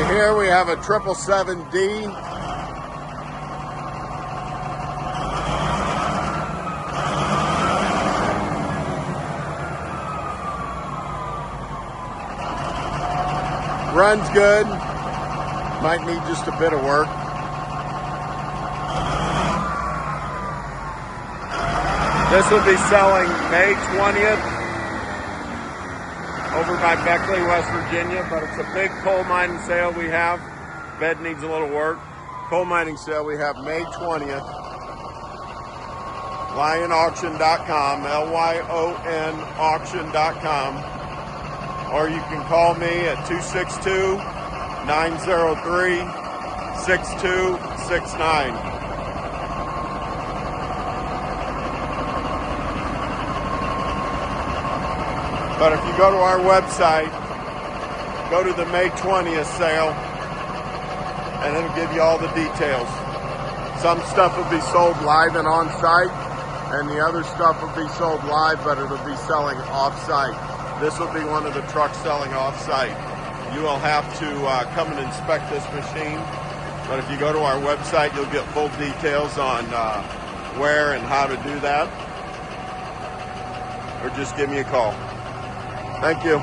Right here we have a 777D. Runs good. Might need just a bit of work. This will be selling May 20th over by Beckley, West Virginia, but it's a big coal mining sale we have. Bed needs a little work. Coal mining sale we have May 20th. Lyonauction.com, Lyon auction.com. Or you can call me at 262-903-6269. But if you go to our website, go to the May 20th sale, and it'll give you all the details. Some stuff will be sold live and on site, and the other stuff will be sold live, but it'll be selling off site. This will be one of the trucks selling off site. You will have to come and inspect this machine, but if you go to our website, you'll get full details on where and how to do that, or just give me a call. Thank you.